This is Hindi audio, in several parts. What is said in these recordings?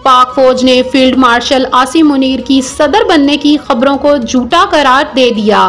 पाक फौज ने फील्ड मार्शल आसिम मुनीर की सदर बनने की खबरों को झूठा करार दे दिया।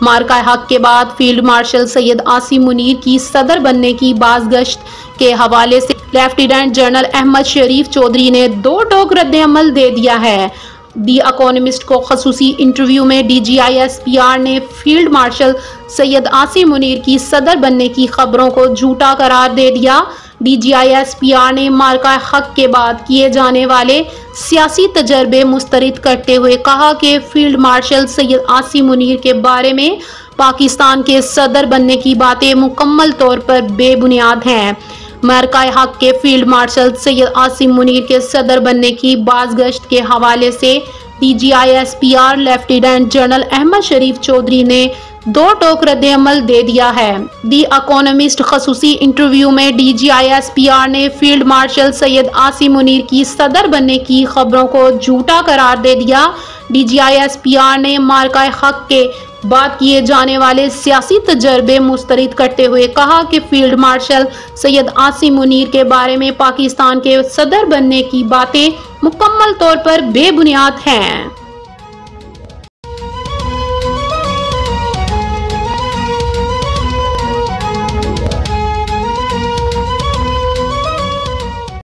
मार्का हक के बाद फील्ड मार्शल सैयद आसिम मुनीर की सदर बनने की बाज़गश्त के हवाले से लेफ्टिनेंट जनरल अहमद शरीफ चौधरी ने दो टोक रद्द-ए-अमल दे दिया है। दी इकोनॉमिस्ट को खसूसी इंटरव्यू में DGISPR ने फील्ड मार्शल सैयद आसिम मुनीर की सदर बनने की खबरों को झूठा करार दे दिया। DGISPR ने मार्का हक के बाद किए जाने वाले सियासी तजर्बे मुस्तरद करते हुए कहा कि फील्ड मार्शल सैयद आसिम मुनीर के बारे में पाकिस्तान के सदर बनने की बातें मुकम्मल तौर पर बेबुनियाद हैं। मार्का हक के फील्ड मार्शल सैयद आसिम मुनीर के सदर बनने की बाज़गश्त के हवाले से DGISPR लेफ्टिनेंट जनरल अहमद शरीफ चौधरी ने दो टोक रद्द-ए-अमल दे दिया है। दी इकोनॉमिस्ट खसूसी इंटरव्यू में DGISPR ने फील्ड मार्शल सैयद आसिम मुनीर की सदर बनने की खबरों को झूठा करार दे दिया। DGISPR ने मार्का हक के बाद किए जाने वाले सियासी तजर्बे मुस्तरद करते हुए कहा कि फील्ड मार्शल सैयद आसिम मुनीर के बारे में पाकिस्तान के सदर बनने की बातें मुकम्मल तौर पर बेबुनियाद हैं।